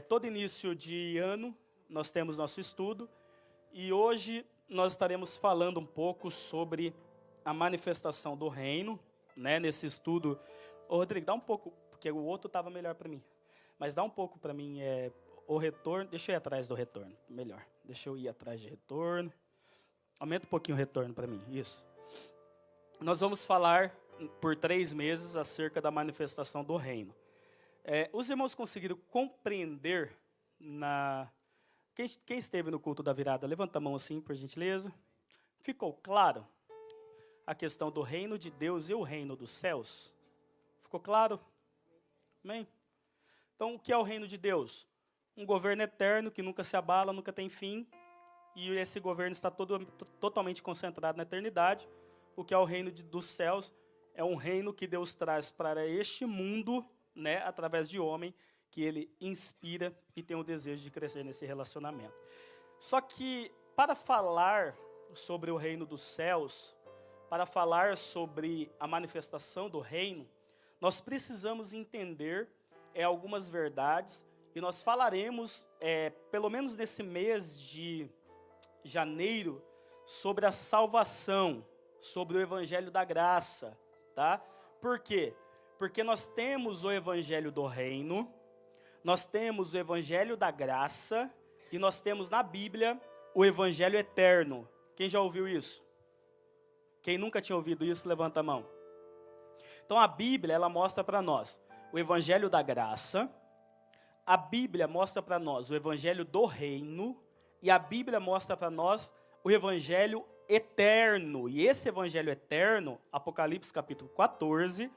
Todo início de ano nós temos nosso estudo e hoje nós estaremos falando um pouco sobre a manifestação do reino, né? Nesse estudo. Ô, Rodrigo, dá um pouco, porque o outro estava melhor para mim, mas dá um pouco para mim o retorno. Deixa eu ir atrás do retorno, melhor. Deixa eu ir atrás de retorno. Aumenta um pouquinho o retorno para mim, isso. Nós vamos falar por 3 meses acerca da manifestação do reino. Os irmãos conseguiram compreender Quem esteve no culto da virada, levanta a mão assim, por gentileza. Ficou claro a questão do reino de Deus e o reino dos céus? Ficou claro? Amém? Então, o que é o reino de Deus? Um governo eterno que nunca se abala, nunca tem fim. E esse governo está totalmente concentrado na eternidade. O que é o reino dos céus? É um reino que Deus traz para este mundo, né, através de homem, que ele inspira e tem o desejo de crescer nesse relacionamento. Só que, para falar sobre o reino dos céus, para falar sobre a manifestação do reino, nós precisamos entender algumas verdades, e nós falaremos, pelo menos nesse mês de janeiro, sobre a salvação, sobre o evangelho da graça, tá? Por quê? Porque nós temos o evangelho do reino, nós temos o evangelho da graça e nós temos na Bíblia o evangelho eterno. Quem já ouviu isso? Quem nunca tinha ouvido isso, levanta a mão. Então a Bíblia, ela mostra para nós o evangelho da graça, a Bíblia mostra para nós o evangelho do reino e a Bíblia mostra para nós o evangelho eterno. E esse evangelho eterno, Apocalipse capítulo 14,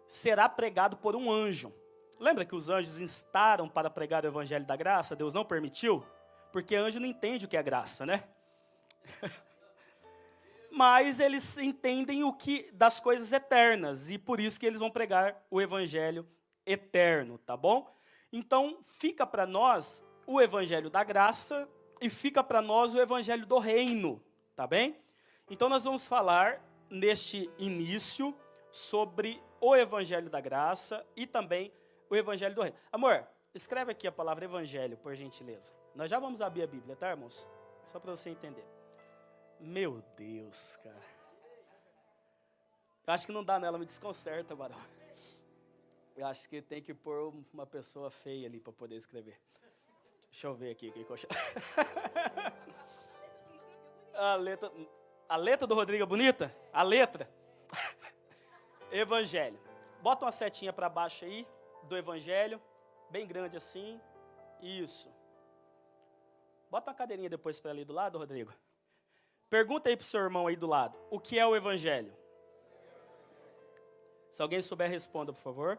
será pregado por um anjo. Lembra que os anjos instaram para pregar o evangelho da graça? Deus não permitiu? Porque anjo não entende o que é graça, né? Mas eles entendem o que das coisas eternas, e por isso que eles vão pregar o evangelho eterno, tá bom? Então, fica para nós o evangelho da graça e fica para nós o evangelho do reino, tá bem? Então, nós vamos falar neste início sobre o evangelho da graça e também o evangelho do reino. Amor, escreve aqui a palavra evangelho, por gentileza. Nós já vamos abrir a Bíblia, tá, irmãos? Só para você entender. Meu Deus, cara. Eu acho que não dá nela, me desconcerta, Barão. Eu acho que tem que pôr uma pessoa feia ali para poder escrever. Deixa eu ver aqui o que eu acho. A letra do Rodrigo é bonita? A letra? Evangelho. Bota uma setinha para baixo aí do evangelho, bem grande assim. Isso. Bota uma cadeirinha depois para ali do lado, Rodrigo. Pergunta aí pro seu irmão aí do lado. O que é o evangelho? Se alguém souber, responda, por favor.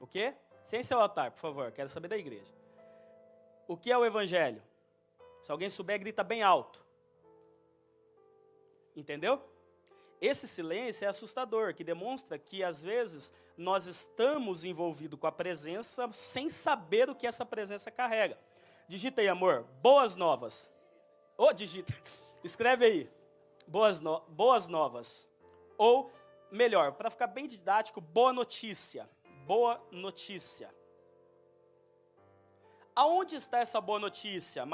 O quê? Sem seu altar, por favor. Quero saber da igreja. O que é o evangelho? Se alguém souber, grita bem alto. Entendeu? Esse silêncio é assustador, que demonstra que, às vezes, nós estamos envolvidos com a presença sem saber o que essa presença carrega. Digita aí, amor. Boas novas. Digita. Escreve aí. Boas novas. Ou, melhor, para ficar bem didático, boa notícia. Boa notícia. Aonde está essa boa notícia?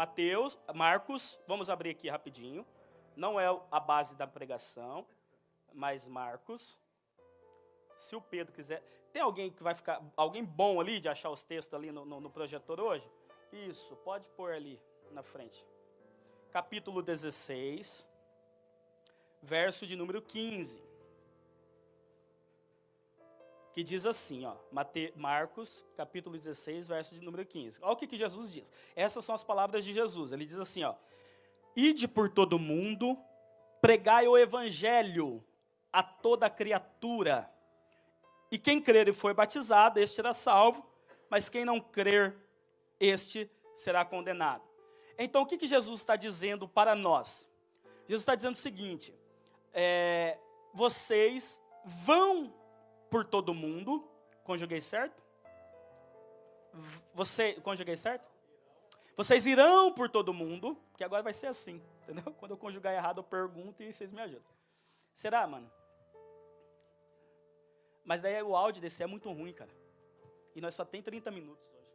Marcos, vamos abrir aqui rapidinho. Não é a base da pregação, mas Marcos. Se o Pedro quiser... Tem alguém que vai ficar... Alguém bom ali de achar os textos ali no projetor hoje? Isso, pode pôr ali na frente. Capítulo 16, verso de número 15. Que diz assim, ó, Marcos, capítulo 16, verso de número 15. Olha o que Jesus diz. Essas são as palavras de Jesus. Ele diz assim, ó: ide por todo mundo, pregai o evangelho a toda criatura. E quem crer e for batizado, este será salvo, mas quem não crer, este será condenado. Então, o que Jesus está dizendo para nós? Jesus está dizendo o seguinte, vocês vão por todo mundo, conjuguei certo? Conjuguei certo? Vocês irão por todo mundo, porque agora vai ser assim, entendeu? Quando eu conjugar errado, eu pergunto e vocês me ajudam. Será, mano? Mas daí o áudio desse é muito ruim, cara. E nós só tem 30 minutos hoje.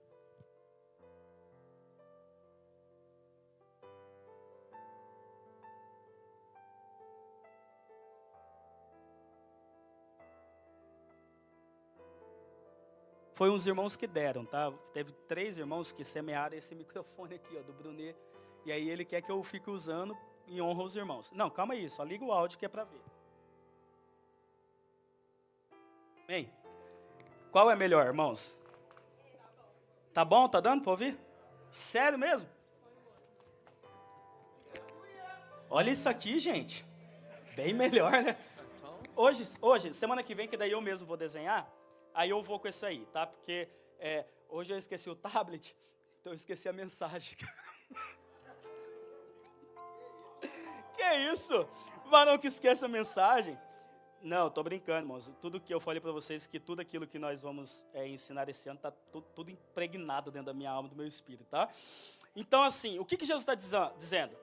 Foi uns irmãos que deram, tá? Teve 3 irmãos que semearam esse microfone aqui, ó, do Brunet. E aí ele quer que eu fique usando em honra aos irmãos. Não, calma aí, só liga o áudio que é para ver. Bem, qual é melhor, irmãos? Tá bom? Tá dando para ouvir? Sério mesmo? Olha isso aqui, gente. Bem melhor, né? Hoje, semana que vem, que daí eu mesmo vou desenhar, aí eu vou com isso aí, tá? Porque hoje eu esqueci o tablet, então eu esqueci a mensagem. Que isso? Varão que esquece a mensagem. Não, tô brincando, irmãos. Tudo que eu falei para vocês, que tudo aquilo que nós vamos ensinar esse ano, tá tudo impregnado dentro da minha alma, do meu espírito, tá? Então, assim, o que Jesus está dizendo?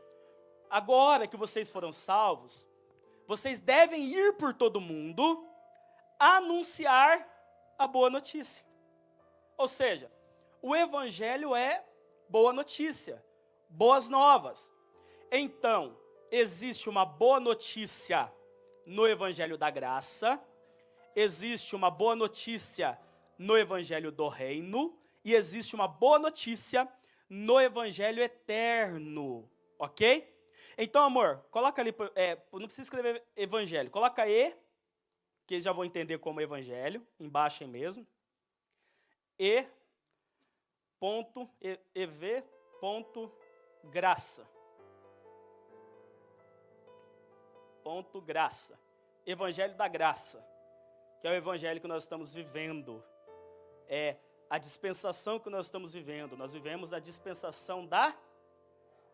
Agora que vocês foram salvos, vocês devem ir por todo mundo, anunciar a boa notícia. Ou seja, o evangelho é boa notícia, boas novas. Então, existe uma boa notícia no evangelho da graça, existe uma boa notícia no evangelho do reino, e existe uma boa notícia no evangelho eterno, ok? Então, amor, coloca ali, não precisa escrever evangelho, coloca E, que eles já vão entender como evangelho, embaixo aí mesmo, E.ev.graça. Graça. Evangelho da graça, que é o evangelho que nós estamos vivendo. É a dispensação que nós estamos vivendo. Nós vivemos a dispensação o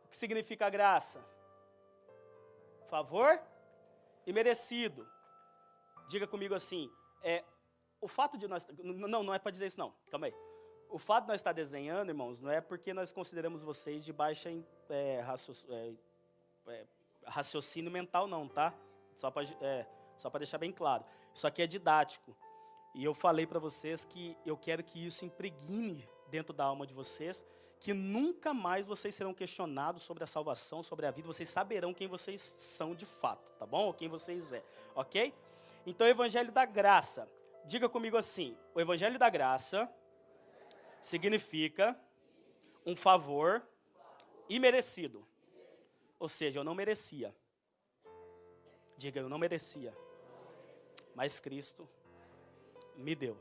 que significa a graça? Favor e merecido. Diga comigo assim, o fato de nós... Não é para dizer isso não, calma aí. O fato de nós estar desenhando, irmãos, não é porque nós consideramos vocês de baixa raciocínio mental não, tá? Só para deixar bem claro. Isso aqui é didático. E eu falei para vocês que eu quero que isso impregne dentro da alma de vocês, que nunca mais vocês serão questionados sobre a salvação, sobre a vida. Vocês saberão quem vocês são de fato, tá bom? Ou quem vocês ok? Então, o evangelho da graça. Diga comigo assim, o evangelho da graça significa um favor imerecido. Ou seja, eu não merecia. Diga, eu não merecia. Mas Cristo me deu.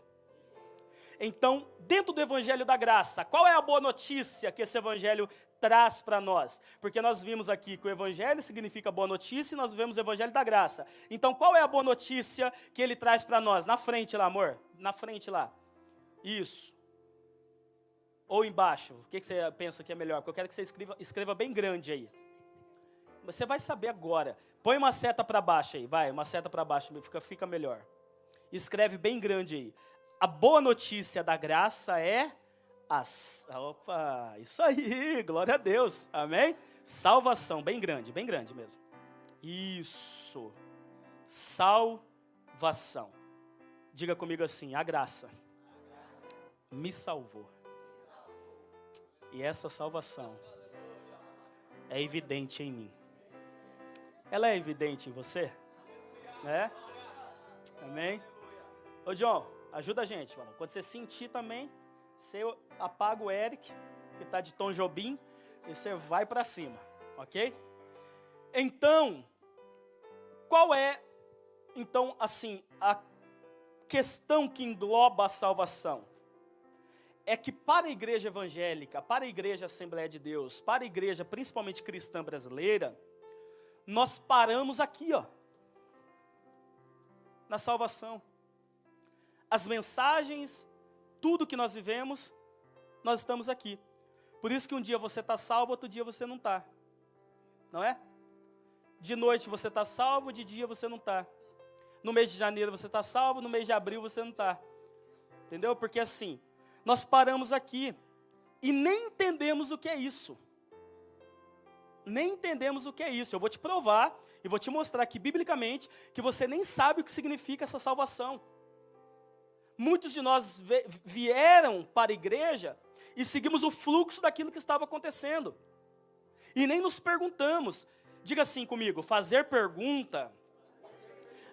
Então, dentro do evangelho da graça, qual é a boa notícia que esse evangelho traz para nós? Porque nós vimos aqui que o evangelho significa boa notícia e nós vivemos o evangelho da graça. Então, qual é a boa notícia que ele traz para nós? Na frente lá, amor. Na frente lá. Isso. Ou embaixo. O que você pensa que é melhor? Porque eu quero que você escreva bem grande aí. Você vai saber agora. Põe uma seta para baixo aí, vai, uma seta para baixo, fica melhor. Escreve bem grande aí. A boa notícia da graça é opa, isso aí, glória a Deus, amém? Salvação, bem grande mesmo. Isso, salvação. Diga comigo assim, a graça me salvou. E essa salvação é evidente em mim. Ela é evidente em você? É? Amém? Ô, John, ajuda a gente, mano. Quando você sentir também, você apaga o Eric, que está de Tom Jobim, e você vai para cima, ok? Então, qual é, assim, a questão que engloba a salvação? É que para a igreja evangélica, para a igreja Assembleia de Deus, para a igreja principalmente cristã brasileira, nós paramos aqui, ó, na salvação. As mensagens, tudo que nós vivemos, nós estamos aqui. Por isso que um dia você está salvo, outro dia você não está. Não é? De noite você está salvo, de dia você não está. No mês de janeiro você está salvo, no mês de abril você não está. Entendeu? Porque assim, nós paramos aqui e nem entendemos o que é isso. Nem entendemos o que é isso. Eu vou te provar e vou te mostrar aqui biblicamente que você nem sabe o que significa essa salvação. Muitos de nós vieram para a igreja e seguimos o fluxo daquilo que estava acontecendo. E nem nos perguntamos. Diga assim comigo, fazer pergunta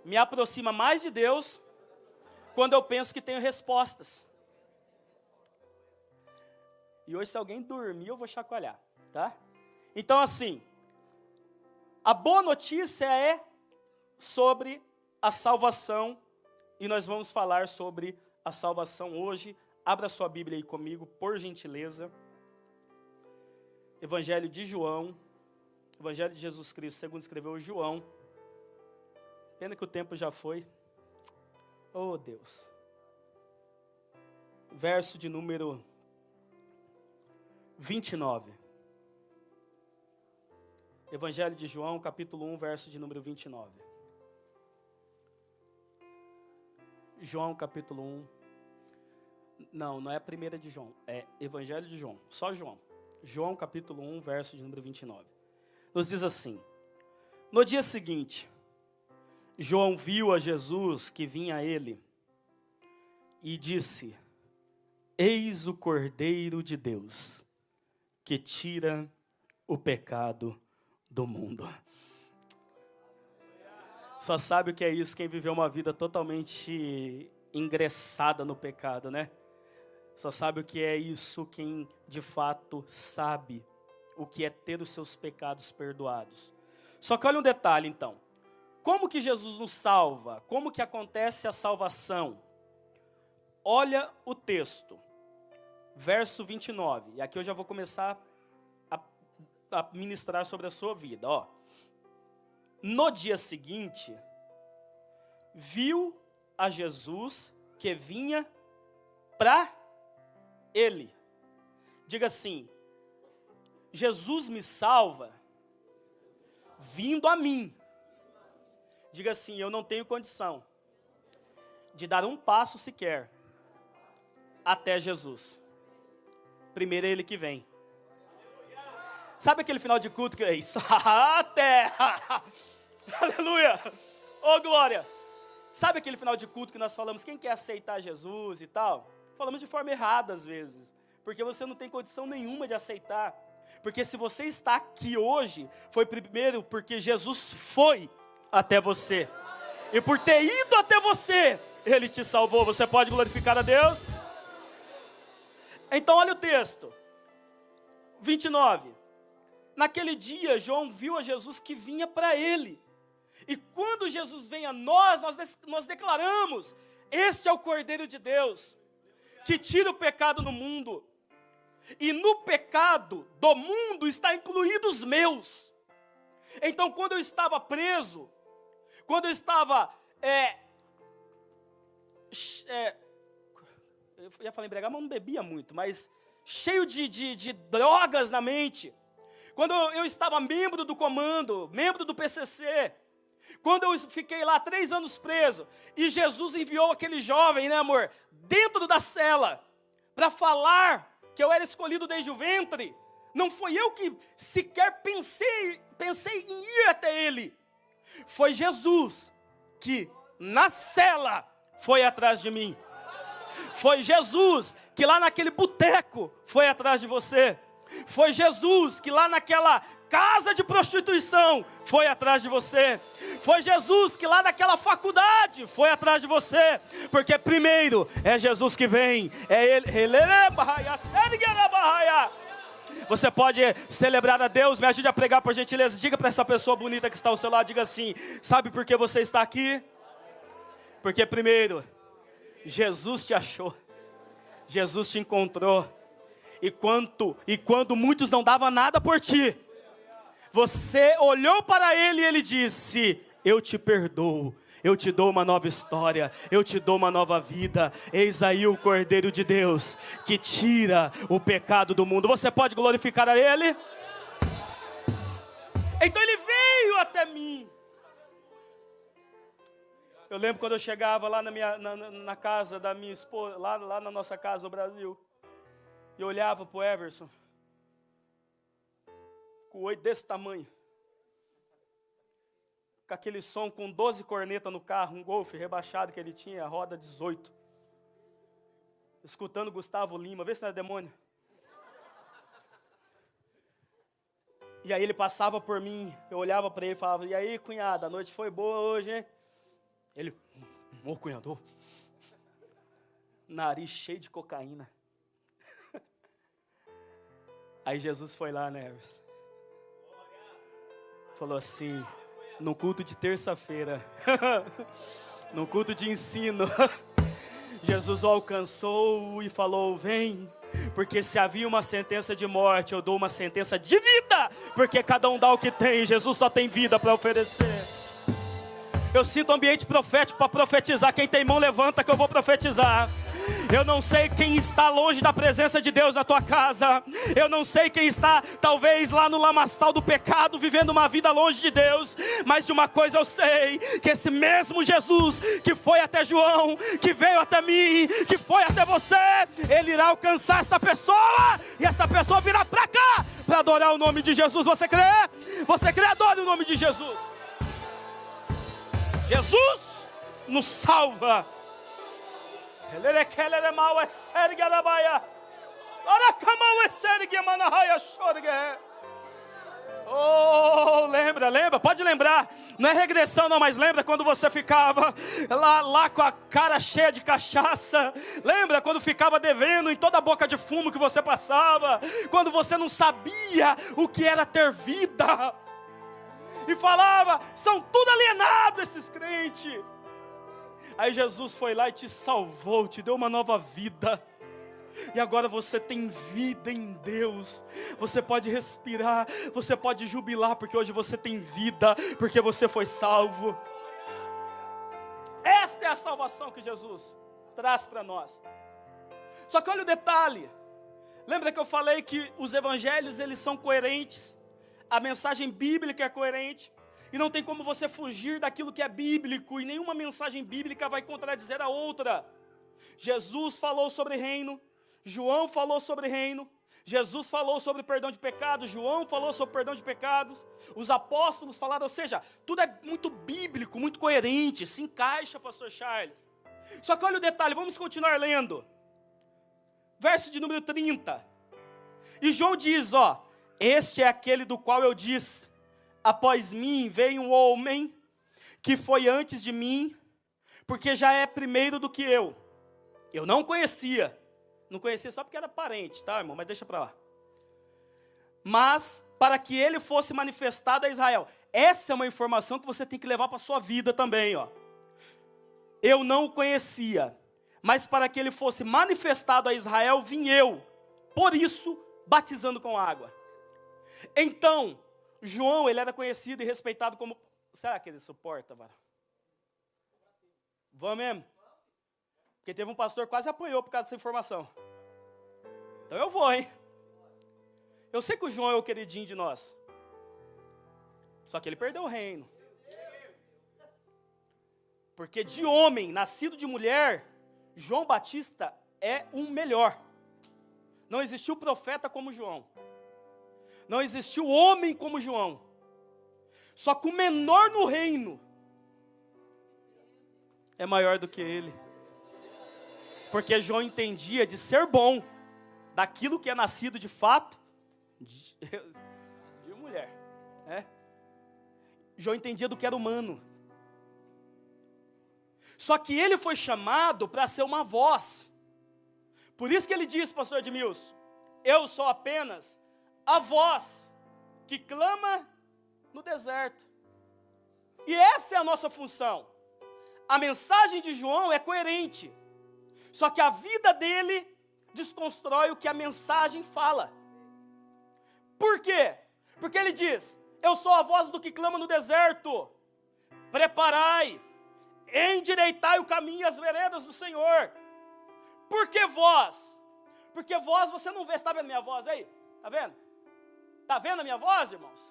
me aproxima mais de Deus quando eu penso que tenho respostas. E hoje, se alguém dormir, eu vou chacoalhar, tá? Então, assim, a boa notícia é sobre a salvação. E nós vamos falar sobre a salvação hoje. Abra sua Bíblia aí comigo, por gentileza. Evangelho de João. Evangelho de Jesus Cristo, segundo escreveu João. Pena que o tempo já foi. Oh, Deus. Verso de número 29. Evangelho de João, capítulo 1, verso de número 29. João, capítulo 1. Não é a primeira de João. É Evangelho de João. Só João. João, capítulo 1, verso de número 29. Nos diz assim: no dia seguinte, João viu a Jesus que vinha a ele e disse: eis o Cordeiro de Deus, que tira o pecado do mundo. Só sabe o que é isso quem viveu uma vida totalmente ingressada no pecado, né? Só sabe o que é isso quem de fato sabe o que é ter os seus pecados perdoados. Só que olha um detalhe então. Como que Jesus nos salva? Como que acontece a salvação? Olha o texto, verso 29. E aqui eu já vou começar a ministrar sobre a sua vida. Ó. No dia seguinte, viu a Jesus que vinha para ele. Diga assim: Jesus me salva vindo a mim. Diga assim: eu não tenho condição de dar um passo sequer até Jesus. Primeiro é Ele que vem. Sabe aquele final de culto que é isso? Até! Aleluia! Oh, glória! Sabe aquele final de culto que nós falamos, quem quer aceitar Jesus e tal? Falamos de forma errada às vezes, porque você não tem condição nenhuma de aceitar. Porque se você está aqui hoje, foi primeiro porque Jesus foi até você. E por ter ido até você, Ele te salvou. Você pode glorificar a Deus? Então olha o texto. 29. Naquele dia, João viu a Jesus que vinha para ele. E quando Jesus vem a nós declaramos: este é o Cordeiro de Deus, que tira o pecado do mundo. E no pecado do mundo está incluído os meus. Então quando eu estava preso, quando eu estava, eu ia falar embriagado, mas não bebia muito, mas cheio de drogas na mente. Quando eu estava membro do comando, membro do PCC, quando eu fiquei lá 3 anos preso, e Jesus enviou aquele jovem, né amor, dentro da cela, para falar que eu era escolhido desde o ventre, não foi eu que sequer pensei em ir até ele. Foi Jesus que na cela foi atrás de mim. Foi Jesus que lá naquele boteco foi atrás de você. Foi Jesus que lá naquela casa de prostituição foi atrás de você. Foi Jesus que lá naquela faculdade foi atrás de você. Porque primeiro é Jesus que vem. É Ele. Você pode celebrar a Deus. Me ajude a pregar, por gentileza. Diga para essa pessoa bonita que está ao seu lado. Diga assim: sabe por que você está aqui? Porque primeiro Jesus te achou. Jesus te encontrou. E quando muitos não davam nada por ti, você olhou para Ele e Ele disse: eu te perdoo, eu te dou uma nova história, eu te dou uma nova vida. Eis aí o Cordeiro de Deus, que tira o pecado do mundo. Você pode glorificar a Ele? Então Ele veio até mim. Eu lembro quando eu chegava lá na casa da minha esposa, lá na nossa casa no Brasil, e eu olhava para o Everson, com o olho desse tamanho, com aquele som, com 12 cornetas no carro, um Golf rebaixado que ele tinha, roda 18, escutando Gustavo Lima, vê se não é demônio. E aí ele passava por mim, eu olhava para ele e falava: e aí, cunhada, a noite foi boa hoje, hein? Ele: ô cunhado, nariz cheio de cocaína. Aí Jesus foi lá, né? Falou assim, no culto de terça-feira, no culto de ensino, Jesus o alcançou e falou, vem, porque se havia uma sentença de morte, eu dou uma sentença de vida, porque cada um dá o que tem, Jesus só tem vida para oferecer. Eu sinto ambiente profético para profetizar. Quem tem mão levanta que eu vou profetizar. Eu não sei quem está longe da presença de Deus na tua casa. Eu não sei quem está talvez lá no lamaçal do pecado, vivendo uma vida longe de Deus. Mas de uma coisa eu sei, que esse mesmo Jesus que foi até João, que veio até mim, que foi até você, Ele irá alcançar esta pessoa, e essa pessoa virá para cá, para adorar o nome de Jesus. Você crê? Você crê? Adore o nome de Jesus. Jesus nos salva. Oh, lembra, pode lembrar. Não é regressão não, mas lembra quando você ficava lá com a cara cheia de cachaça. Lembra quando ficava devendo em toda a boca de fumo que você passava. Quando você não sabia o que era ter vida. E falava, são tudo alienados esses crentes. Aí Jesus foi lá e te salvou, te deu uma nova vida. E agora você tem vida em Deus. Você pode respirar, você pode jubilar, porque hoje você tem vida, porque você foi salvo. Esta é a salvação que Jesus traz para nós. Só que olha o detalhe. Lembra que eu falei que os evangelhos, eles são coerentes? A mensagem bíblica é coerente. E não tem como você fugir daquilo que é bíblico. E nenhuma mensagem bíblica vai contradizer a outra. Jesus falou sobre reino. João falou sobre reino. Jesus falou sobre perdão de pecados. João falou sobre perdão de pecados. Os apóstolos falaram, ou seja, tudo é muito bíblico, muito coerente. Se encaixa, pastor Charles. Só que olha o detalhe, vamos continuar lendo. Verso de número 30. E João diz, este é aquele do qual eu disse, após mim veio um homem que foi antes de mim, porque já é primeiro do que eu. Eu não conhecia só porque era parente, tá, irmão? Mas deixa para lá. Mas para que ele fosse manifestado a Israel. Essa é uma informação que você tem que levar para a sua vida também, Eu não o conhecia, mas para que ele fosse manifestado a Israel, vim eu, por isso, batizando com água. Então, João, ele era conhecido e respeitado como... Será que ele suporta, varão? Vamos mesmo? Porque teve um pastor que quase apanhou por causa dessa informação. Então eu vou, hein? Eu sei que o João é o queridinho de nós. Só que ele perdeu o reino. Porque de homem, nascido de mulher, João Batista é um melhor. Não existiu profeta como João. Não existiu homem como João. Só que o menor no reino é maior do que ele. Porque João entendia de ser bom, daquilo que é nascido de fato, de mulher. João entendia do que era humano. Só que ele foi chamado para ser uma voz. Por isso que ele diz, pastor Edmilson, eu sou apenas a voz que clama no deserto. E essa é a nossa função. A mensagem de João é coerente. Só que a vida dele desconstrói o que a mensagem fala. Por quê? Porque ele diz, eu sou a voz do que clama no deserto. Preparai, endireitai o caminho e as veredas do Senhor. Por que voz? Porque voz você não vê. Você está vendo minha voz aí? Está vendo? Está vendo a minha voz, irmãos?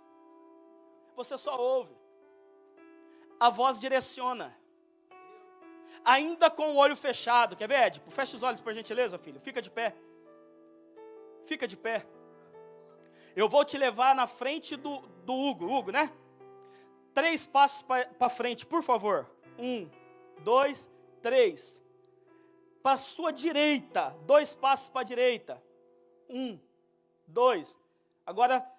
Você só ouve. A voz direciona. Ainda com o olho fechado. Quer ver, Édipo? Fecha os olhos, por gentileza, filho. Fica de pé. Fica de pé. Eu vou te levar na frente do Hugo. Hugo, né? 3 passos para frente, por favor. 1, 2, 3. Para a sua direita. 2 passos para a direita. 1, 2. Agora,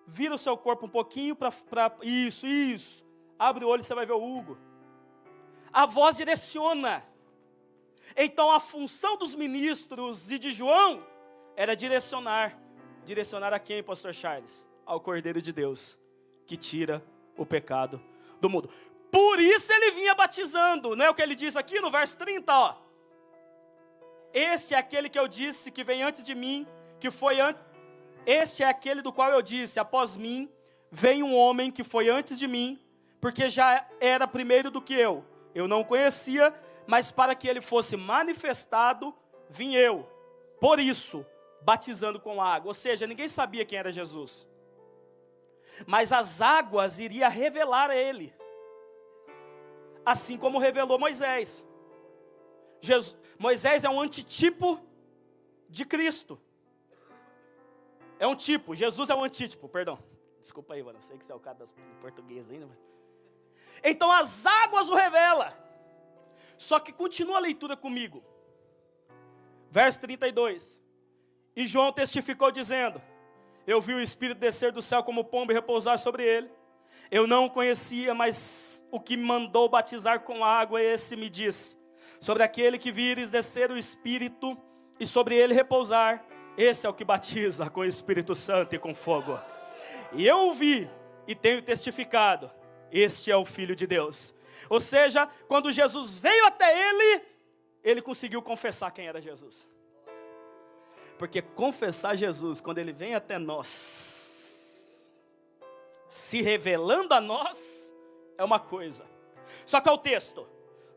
vira o seu corpo um pouquinho para... Isso. Abre o olho e você vai ver o Hugo. A voz direciona. Então, a função dos ministros e de João era direcionar. Direcionar a quem, pastor Charles? Ao Cordeiro de Deus, que tira o pecado do mundo. Por isso ele vinha batizando, não é o que ele diz aqui no verso 30, ó. Este é aquele que eu disse que vem antes de mim, que foi antes. Este é aquele do qual eu disse, após mim, vem um homem que foi antes de mim, porque já era primeiro do que eu. Eu não o conhecia, mas para que ele fosse manifestado, vim eu. Por isso, batizando com água. Ou seja, ninguém sabia quem era Jesus. Mas as águas iriam revelar a ele. Assim como revelou Moisés. Moisés é um antitipo de Cristo. É um tipo, Jesus é um antítipo, perdão. Desculpa aí, mano, eu sei que você é o cara do português ainda. Então as águas o revelam. Só que continua a leitura comigo. Verso 32. E João testificou dizendo, eu vi o Espírito descer do céu como pombo e repousar sobre ele. Eu não o conhecia, mas o que me mandou batizar com água, esse me diz, sobre aquele que vires descer o Espírito e sobre ele repousar, esse é o que batiza com o Espírito Santo e com fogo. E eu o vi e tenho testificado, este é o Filho de Deus. Ou seja, quando Jesus veio até ele, ele conseguiu confessar quem era Jesus. Porque confessar Jesus, quando ele vem até nós, se revelando a nós, é uma coisa. Só que é o texto.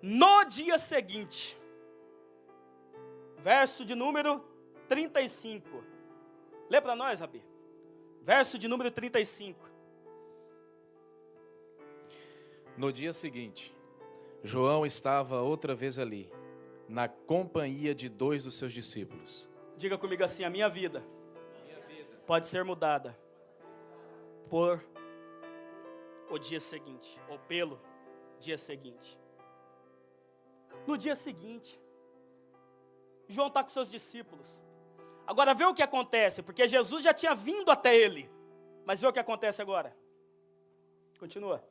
No dia seguinte, verso de número 35. Lê para nós, Rabi. Verso de número 35. No dia seguinte, João estava outra vez ali, na companhia de 2 dos seus discípulos. Diga comigo assim, a minha vida pode ser mudada por o dia seguinte, ou pelo dia seguinte. No dia seguinte, João está com seus discípulos. Agora vê o que acontece, porque Jesus já tinha vindo até ele. Mas vê o que acontece agora. Continua.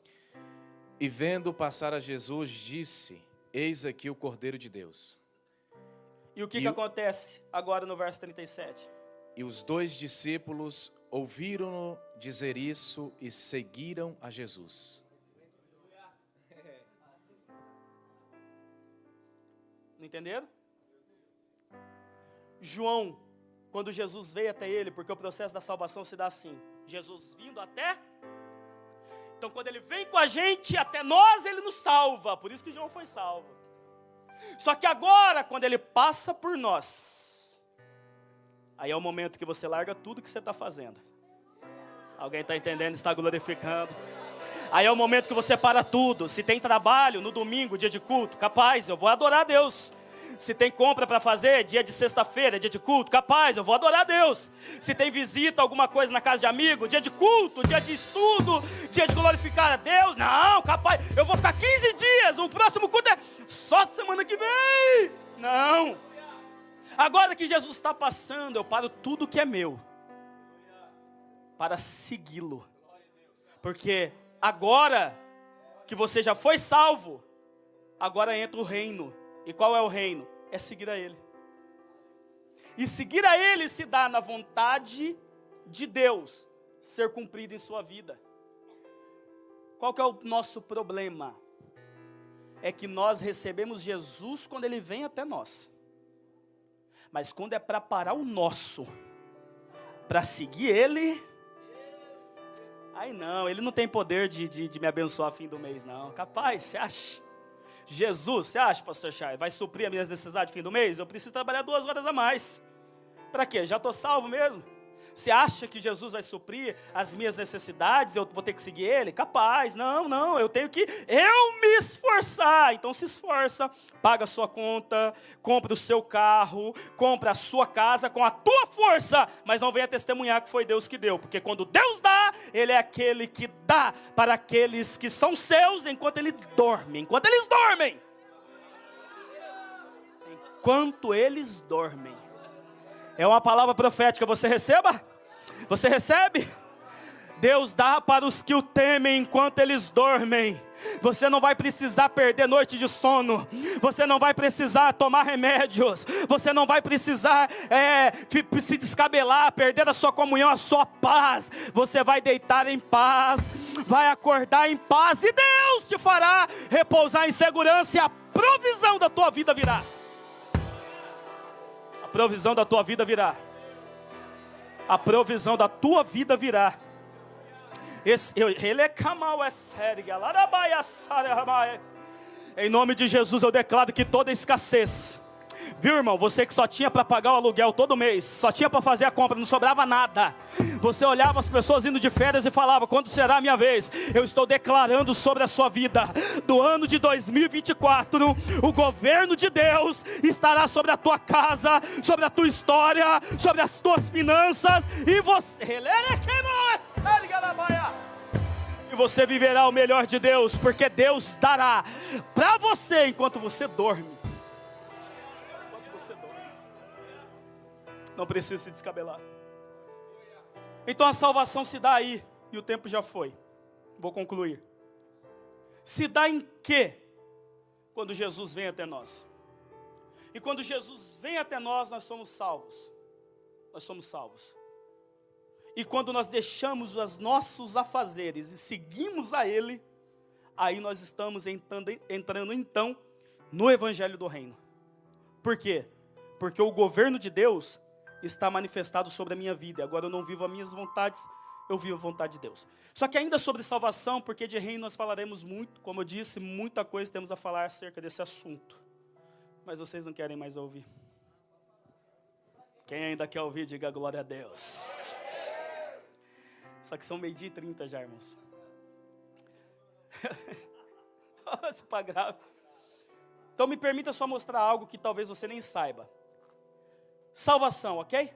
E vendo passar a Jesus, disse, eis aqui o Cordeiro de Deus. E o que acontece agora no verso 37? E os 2 discípulos ouviram-no dizer isso e seguiram a Jesus. Não entenderam? João, quando Jesus veio até ele, porque o processo da salvação se dá assim, Jesus vindo até, então quando ele vem com a gente, até nós ele nos salva, por isso que João foi salvo. Só que agora, quando ele passa por nós, aí é o momento que você larga tudo que você está fazendo. Alguém está entendendo, está glorificando. Aí é o momento que você para tudo. Se tem trabalho no domingo, dia de culto, capaz, eu vou adorar a Deus. Se tem compra para fazer, dia de sexta-feira, dia de culto, capaz, eu vou adorar a Deus. Se tem visita, alguma coisa na casa de amigo, dia de culto, dia de estudo, dia de glorificar a Deus, não, capaz, eu vou ficar 15 dias, o próximo culto é só semana que vem. Não. Agora que Jesus está passando, eu paro tudo que é meu para segui-lo. Porque agora que você já foi salvo, agora entra o reino. E qual é o reino? É seguir a Ele. E seguir a Ele se dá na vontade de Deus ser cumprido em sua vida. Qual que é o nosso problema? É que nós recebemos Jesus quando Ele vem até nós. Mas quando é para parar o nosso, para seguir Ele, aí não, Ele não tem poder de me abençoar no fim do mês, não. Capaz, você acha? Jesus, você acha, pastor Chay, vai suprir as minhas necessidades no fim do mês? Eu preciso trabalhar 2 horas a mais. Para quê? Já estou salvo mesmo? Você acha que Jesus vai suprir as minhas necessidades? Eu vou ter que seguir Ele? Capaz, não, eu tenho que me esforçar. Então se esforça, paga a sua conta, compra o seu carro, compra a sua casa com a tua força, mas não venha testemunhar que foi Deus que deu, porque quando Deus dá, Ele é aquele que dá para aqueles que são seus enquanto eles dormem. Enquanto eles dormem. É uma palavra profética, você receba? Você recebe? Deus dá para os que o temem enquanto eles dormem. Você não vai precisar perder noite de sono. Você não vai precisar tomar remédios. Você não vai precisar se descabelar, perder a sua comunhão, a sua paz. Você vai deitar em paz, vai acordar em paz, e Deus te fará repousar em segurança, e a provisão da tua vida virá. A provisão da tua vida virá. A provisão da tua vida virá. Em nome de Jesus eu declaro que toda escassez, viu, irmão, você que só tinha para pagar o aluguel todo mês, só tinha para fazer a compra, não sobrava nada. Você olhava as pessoas indo de férias e falava: quando será a minha vez? Eu estou declarando sobre a sua vida, do ano de 2024, o governo de Deus estará sobre a tua casa, sobre a tua história, sobre as tuas finanças, e você viverá o melhor de Deus, porque Deus dará para você enquanto você dorme. Não precisa se descabelar. Então a salvação se dá aí, e o tempo já foi. Vou concluir. Se dá em quê? Quando Jesus vem até nós. E quando Jesus vem até nós, nós somos salvos. Nós somos salvos. E quando nós deixamos os nossos afazeres e seguimos a Ele, aí nós estamos entrando então no Evangelho do Reino. Por quê? Porque o governo de Deus está manifestado sobre a minha vida. Agora eu não vivo as minhas vontades, eu vivo a vontade de Deus. Só que ainda sobre salvação, porque de reino nós falaremos muito, como eu disse, muita coisa temos a falar acerca desse assunto. Mas vocês não querem mais ouvir. Quem ainda quer ouvir, diga glória a Deus. Só que são 12h30 já, irmãos. Isso para grave. Então me permita só mostrar algo que talvez você nem saiba. Salvação, ok?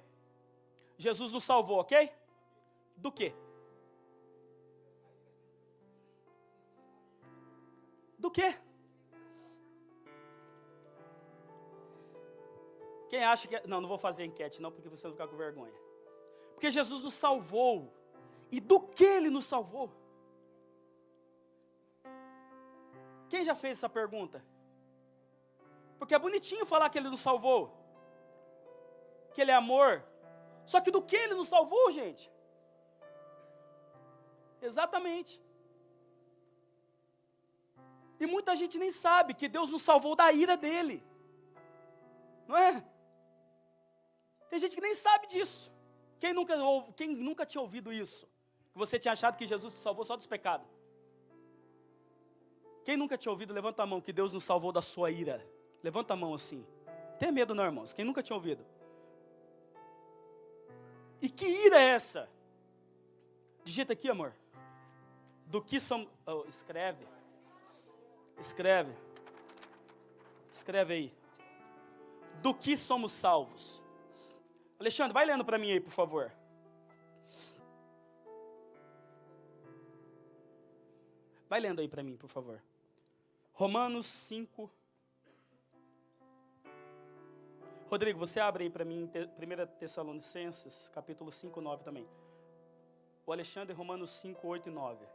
Jesus nos salvou, ok? Do quê? Do quê? Quem acha que... Não vou fazer enquete não, porque você vai ficar com vergonha. Porque Jesus nos salvou. E do que Ele nos salvou? Quem já fez essa pergunta? Porque é bonitinho falar que Ele nos salvou, que Ele é amor. Só que do que Ele nos salvou, gente? Exatamente. E muita gente nem sabe que Deus nos salvou da ira dEle. Não é? Tem gente que nem sabe disso. Quem nunca tinha ouvido isso? Que você tinha achado que Jesus te salvou só dos pecados. Quem nunca tinha ouvido, levanta a mão, que Deus nos salvou da sua ira. Levanta a mão assim. Não tenha medo não, irmãos. Quem nunca tinha ouvido? E que ira é essa? Digita aqui, amor. Do que somos... Oh, escreve. Escreve. Escreve aí. Do que somos salvos? Alexandre, vai lendo para mim aí, por favor. Vai lendo aí para mim, por favor. Romanos 5. Rodrigo, você abre aí para mim 1 Tessalonicenses, capítulo 5, 9 também. O Alexandre, Romanos 5, 8 e 9.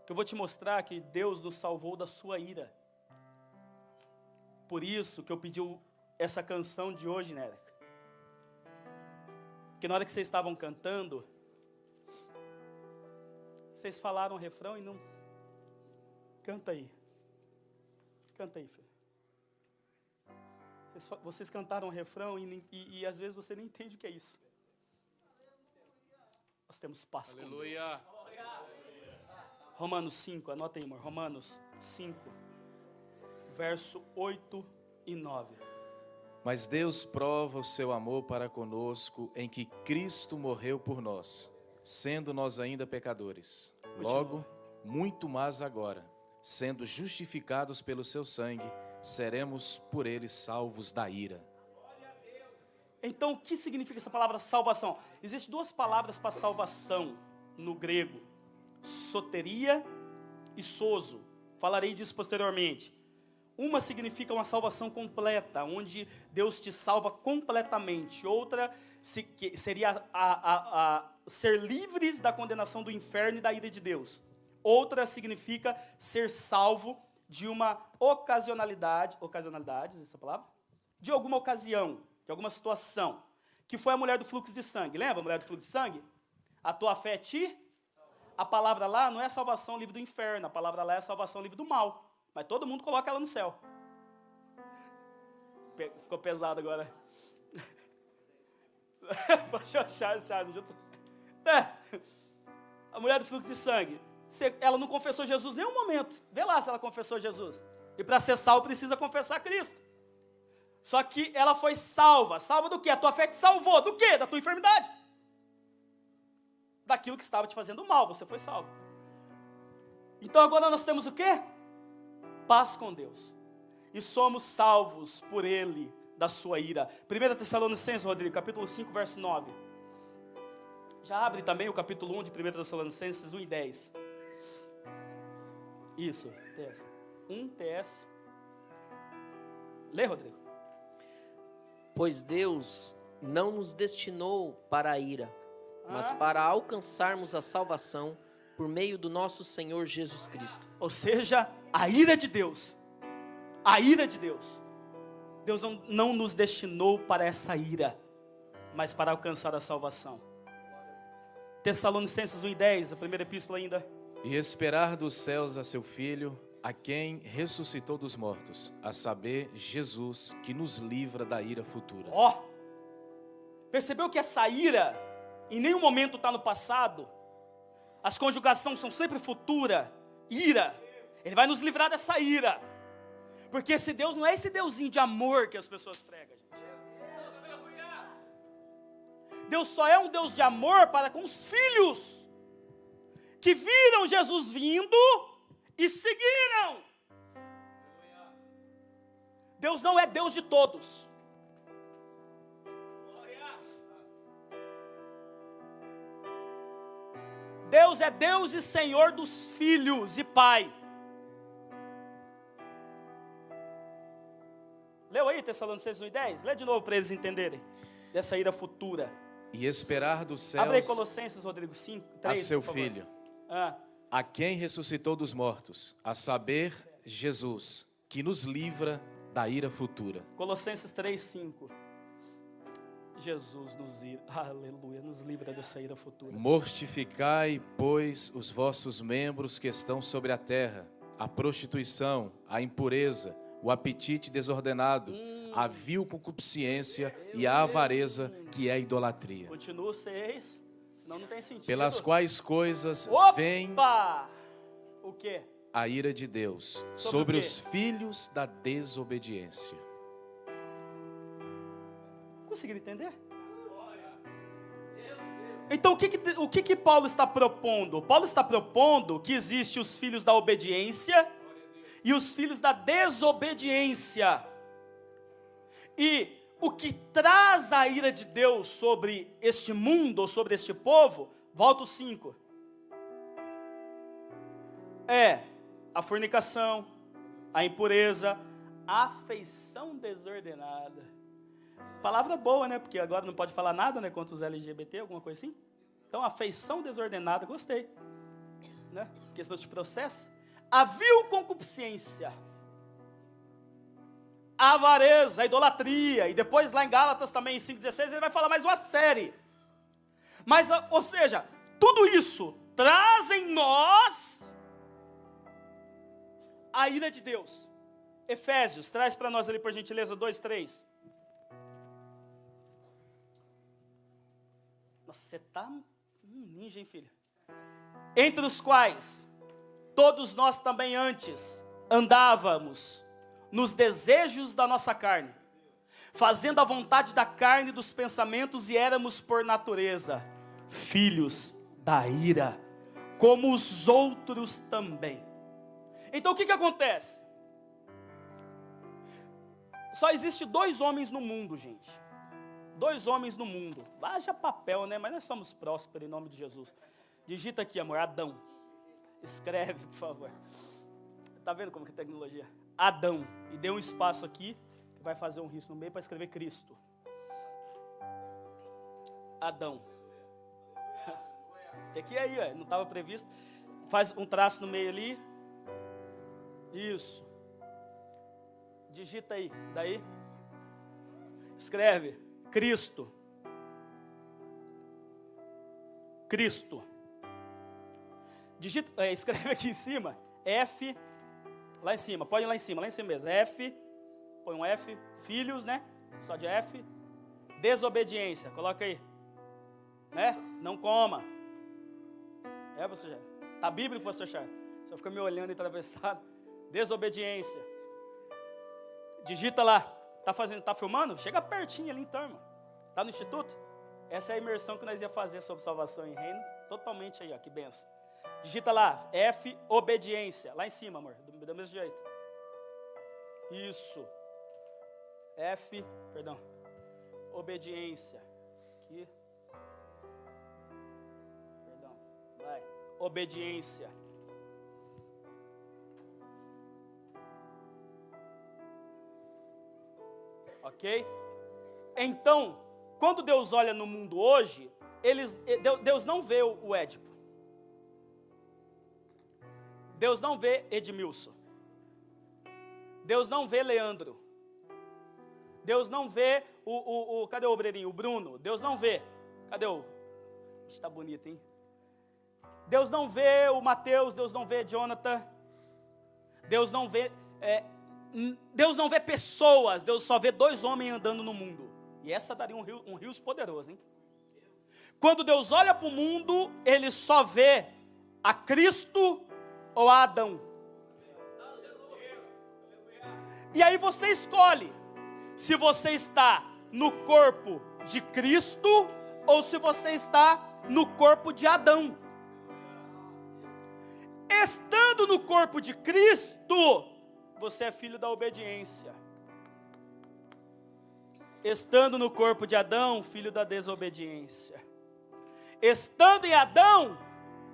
Que eu vou te mostrar que Deus nos salvou da sua ira. Por isso que eu pedi essa canção de hoje, né? Porque na hora que vocês estavam cantando, vocês falaram o refrão e não... Canta aí. Canta aí, filho. Vocês cantaram o refrão e às vezes você nem entende o que é isso. Nós temos paz com Deus. Romanos 5, anota aí, amor. Romanos 5, verso 8 e 9. Mas Deus prova o seu amor para conosco em que Cristo morreu por nós, sendo nós ainda pecadores. Logo, muito mais agora, sendo justificados pelo seu sangue, seremos por ele salvos da ira. Então, o que significa essa palavra salvação? Existem duas palavras para salvação no grego: soteria e sozo. Falarei disso posteriormente. Uma significa uma salvação completa, onde Deus te salva completamente. Outra seria ser livres da condenação do inferno e da ira de Deus. Outra significa ser salvo de uma ocasionalidade, essa palavra? De alguma ocasião, de alguma situação, que foi a mulher do fluxo de sangue. Lembra a mulher do fluxo de sangue? A tua fé te... A palavra lá não é salvação livre do inferno, a palavra lá é salvação livre do mal. Mas todo mundo coloca ela no céu. Ficou pesado agora. Pode achar junto. A mulher do fluxo de sangue. Ela não confessou Jesus em nenhum momento. Vê lá se ela confessou Jesus. E para ser salvo precisa confessar Cristo. Só que ela foi salva. Salva do quê? A tua fé te salvou. Do quê? Da tua enfermidade. Daquilo que estava te fazendo mal. Você foi salvo. Então agora nós temos o quê? Paz com Deus. E somos salvos por Ele da sua ira. 1 Tessalonicenses, Rodrigo, capítulo 5, verso 9. Já abre também o capítulo 1 de 1 Tessalonicenses 1 e 10. Isso, TS. 1 TS. Lê, Rodrigo. Pois Deus não nos destinou para a ira, mas para alcançarmos a salvação por meio do nosso Senhor Jesus Cristo. Ou seja, a ira de Deus. A ira de Deus. Deus não nos destinou para essa ira, mas para alcançar a salvação. Tessalonicenses 1 e 10, a primeira epístola ainda. E esperar dos céus a seu Filho, a quem ressuscitou dos mortos, a saber, Jesus, que nos livra da ira futura. Ó, percebeu que essa ira em nenhum momento está no passado? As conjugações são sempre futura, ira. Ele vai nos livrar dessa ira. Porque esse Deus não é esse Deusinho de amor que as pessoas pregam, gente. Deus só é um Deus de amor para com os filhos que viram Jesus vindo e seguiram. Deus não é Deus de todos. Deus é Deus e Senhor dos filhos e Pai. Leu aí Tessalonicenses 1 e 10? Lê de novo para eles entenderem dessa ira futura. E esperar dos céus Abre aí Colossenses, Rodrigo, 5, 3, a seu por favor. Filho, Ah, a quem ressuscitou dos mortos, a saber, Jesus, que nos livra da ira futura. Colossenses 3, 5. Jesus nos livra dessa ira futura. Mortificai, pois, os vossos membros que estão sobre a terra, a prostituição, a impureza, o apetite desordenado, a vil concupiscência e a avareza, que é a idolatria. Continua o 6, senão não tem sentido. Pelas quais coisas vem Opa! O quê? a ira de Deus Sobre o quê? os filhos da desobediência. Conseguiram entender? Então o que Paulo está propondo? Paulo está propondo que existem os filhos da obediência e os filhos da desobediência. E o que traz a ira de Deus sobre este mundo, ou sobre este povo, volta o 5. É a fornicação, a impureza, a afeição desordenada. Palavra boa, né? Porque agora não pode falar nada, né? Contra os LGBT, alguma coisa assim. Então, afeição desordenada, gostei. Né? Questão de processo. A vil concupiscência. A avareza, a idolatria. E depois lá em Gálatas também, em 5,16, ele vai falar mais uma série. Mas, ou seja, tudo isso traz em nós a ira de Deus. Efésios, traz para nós ali, por gentileza, 2:3. Nossa, você tá um ninja, hein, filho? Entre os quais todos nós também antes andávamos nos desejos da nossa carne, fazendo a vontade da carne e dos pensamentos, e éramos por natureza filhos da ira, como os outros também. Então o que acontece? Só existe 2 homens no mundo, gente. 2 homens no mundo. Haja papel, né? Mas nós somos prósperos em nome de Jesus. Digita aqui, amor, Adão. Escreve, por favor. Tá vendo como que é tecnologia? Adão. E deu um espaço aqui, que vai fazer um risco no meio para escrever Cristo. Adão. Tem que ir aí, não estava previsto. Faz um traço no meio ali. Isso. Digita aí, daí. Escreve, Cristo. Cristo. Digita, escreve aqui em cima, F, lá em cima, pode ir lá em cima mesmo, F, põe um F, filhos, né, só de F, desobediência, coloca aí, né, não coma, você já, tá bíblico, pastor Charles, você fica me olhando atravessado, desobediência, digita lá, tá filmando? Chega pertinho ali então, irmão, tá no instituto? Essa é a imersão que nós ia fazer sobre salvação e reino, totalmente aí, ó, que benção. Digita lá, F, obediência. Lá em cima, amor, do mesmo jeito. Isso. F, perdão. Obediência. Aqui. Perdão. Vai. Obediência. Ok? Então, quando Deus olha no mundo hoje, Deus não vê o Édipo. Deus não vê Edmilson. Deus não vê Leandro. Deus não vê cadê o obreirinho? O Bruno. Deus não vê. Cadê o... Está bonito, hein? Deus não vê o Mateus. Deus não vê Jonathan. Deus não vê... Deus não vê pessoas. Deus só vê 2 homens andando no mundo. E essa daria um rios poderoso, hein? Quando Deus olha para o mundo, Ele só vê a Cristo ou a Adão. E aí você escolhe se você está no corpo de Cristo ou se você está no corpo de Adão. Estando no corpo de Cristo, você é filho da obediência. Estando no corpo de Adão, filho da desobediência. Estando em Adão,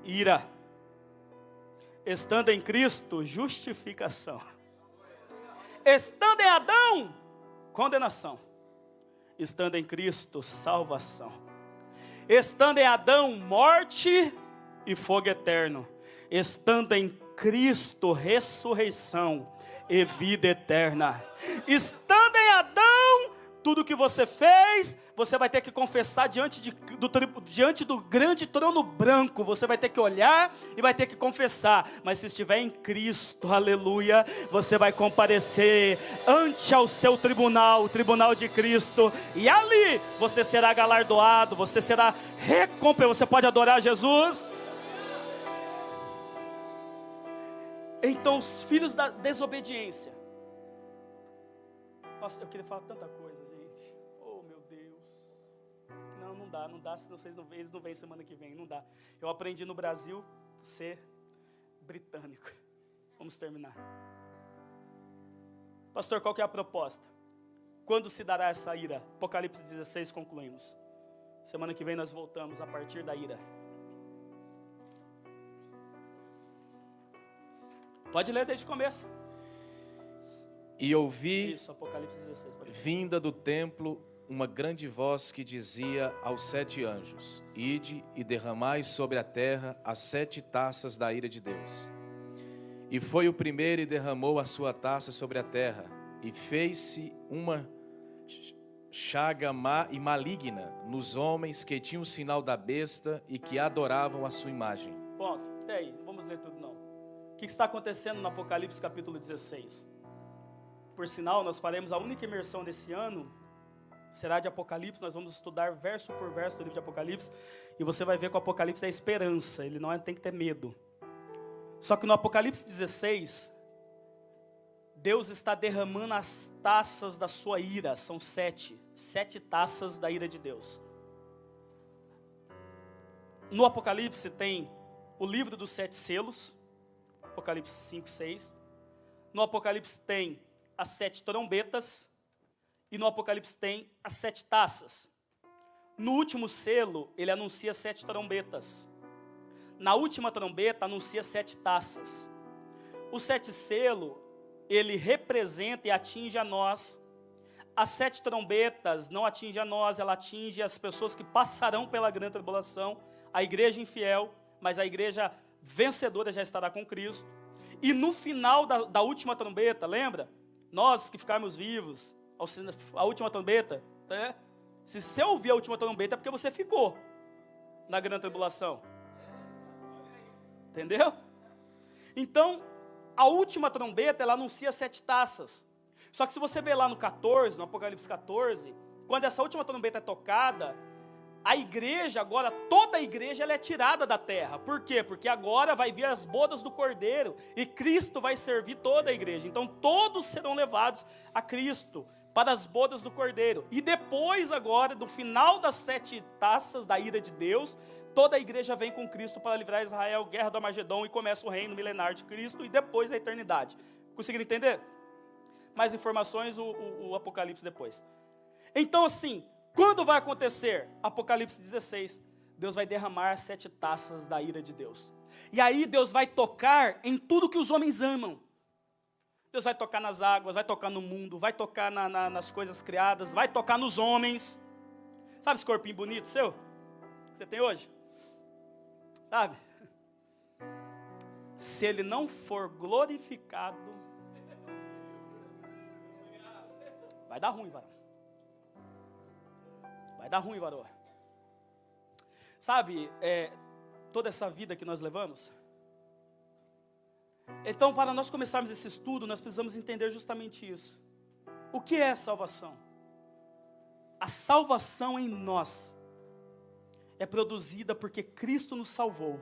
ira. Estando em Cristo, justificação. Estando em Adão, condenação. Estando em Cristo, salvação. Estando em Adão, morte e fogo eterno. Estando em Cristo, ressurreição e vida eterna. Estando em Adão, tudo que você fez, você vai ter que confessar diante do grande trono branco. Você vai ter que olhar e vai ter que confessar. Mas se estiver em Cristo, aleluia, você vai comparecer ante ao seu tribunal, o tribunal de Cristo. E ali você será galardoado, você será recompensado. Você pode adorar Jesus? Então os filhos da desobediência. Nossa, eu queria falar tanta coisa, gente. Oh, meu Deus. Não dá, senão eles não vêm semana que vem, não dá. Eu aprendi no Brasil ser britânico. Vamos terminar. Pastor, qual que é a proposta? Quando se dará essa ira? Apocalipse 16, concluímos. Semana que vem nós voltamos a partir da ira. Pode ler desde o começo. E ouvi, Isso, Apocalipse 16, vinda do templo, uma grande voz que dizia aos 7 anjos: Ide e derramai sobre a terra as 7 taças da ira de Deus. E foi o primeiro e derramou a sua taça sobre a terra, e fez-se uma chaga má e maligna nos homens que tinham o sinal da besta e que adoravam a sua imagem. Ponto, até aí, não vamos ler tudo não. O que está acontecendo no Apocalipse capítulo 16? Por sinal, nós faremos a única imersão desse ano, será de Apocalipse, nós vamos estudar verso por verso do livro de Apocalipse, e você vai ver que o Apocalipse é esperança, ele não tem que ter medo. Só que no Apocalipse 16, Deus está derramando as taças da sua ira, são 7 taças da ira de Deus. No Apocalipse tem o livro dos 7 selos, Apocalipse 5, 6. No Apocalipse tem as 7 trombetas. E no Apocalipse tem as 7 taças. No último selo, ele anuncia 7 trombetas. Na última trombeta, anuncia 7 taças. O 7 selo ele representa e atinge a nós. As 7 trombetas não atingem a nós, ela atinge as pessoas que passarão pela grande tribulação, a igreja infiel, mas a igreja vencedora já estará com Cristo. E no final da última trombeta, lembra? Nós que ficarmos vivos, a última trombeta, né? Se você ouvir a última trombeta é porque você ficou na grande tribulação. Entendeu? Então, a última trombeta, ela anuncia 7 taças. Só que se você ver lá no 14, no Apocalipse 14, quando essa última trombeta é tocada, a igreja agora, toda a igreja, ela é tirada da terra. Por quê? Porque agora vai vir as bodas do Cordeiro e Cristo vai servir toda a igreja. Então todos serão levados a Cristo para as bodas do Cordeiro. E depois agora, no final das 7 taças da ira de Deus, toda a igreja vem com Cristo para livrar Israel, guerra do Armagedon, e começa o reino milenar de Cristo e depois a eternidade. Conseguiram entender? Mais informações, o Apocalipse depois. Então assim, quando vai acontecer? Apocalipse 16, Deus vai derramar 7 taças da ira de Deus. E aí Deus vai tocar em tudo que os homens amam. Deus vai tocar nas águas, vai tocar no mundo, vai tocar nas coisas criadas, vai tocar nos homens. Sabe esse corpinho bonito seu? Que você tem hoje? Sabe? Se ele não for glorificado, vai dar ruim, varão. Vai dar ruim, varão. Sabe, toda essa vida que nós levamos. Então, para nós começarmos esse estudo, nós precisamos entender justamente isso. O que é a salvação? A salvação em nós é produzida porque Cristo nos salvou.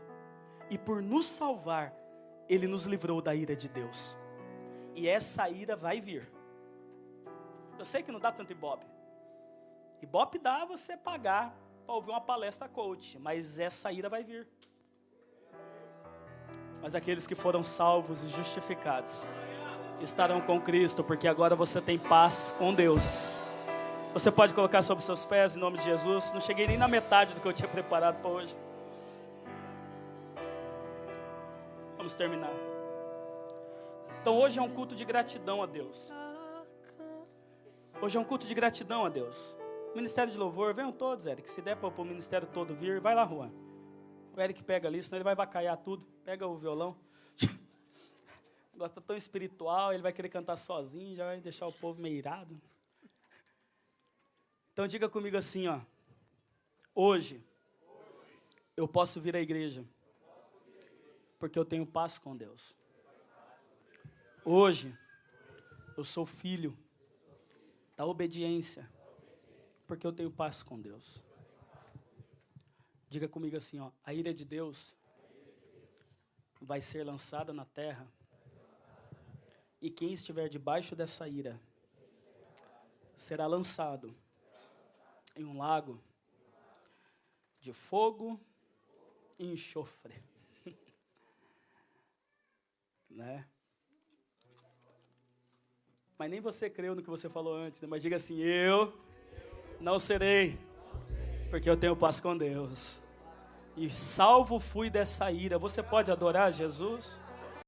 E por nos salvar, Ele nos livrou da ira de Deus. E essa ira vai vir. Eu sei que não dá tanto ibope. Ibope dá você pagar para ouvir uma palestra coach, mas essa ira vai vir. Mas aqueles que foram salvos e justificados estarão com Cristo, porque agora você tem paz com Deus. Você pode colocar sobre seus pés em nome de Jesus. Não cheguei nem na metade do que eu tinha preparado para hoje. Vamos terminar. Então hoje é um culto de gratidão a Deus. Hoje é um culto de gratidão a Deus. Ministério de louvor, venham todos, Eric. Se der para o ministério todo vir, vai lá, Juan. O Eric pega ali, senão ele vai vacaiar tudo. Pega o violão. O negócio está tão espiritual, ele vai querer cantar sozinho, já vai deixar o povo meio irado. Então diga comigo assim, ó. Hoje, eu posso vir à igreja, porque eu tenho paz com Deus. Hoje, eu sou filho da obediência, porque eu tenho paz com Deus. Diga comigo assim, ó, a ira de Deus vai ser lançada na terra, e quem estiver debaixo dessa ira será lançado em um lago de fogo e enxofre. Né? Mas nem você creu no que você falou antes, né? Mas diga assim, eu não serei, porque eu tenho paz com Deus. E salvo fui dessa ira. Você pode adorar Jesus?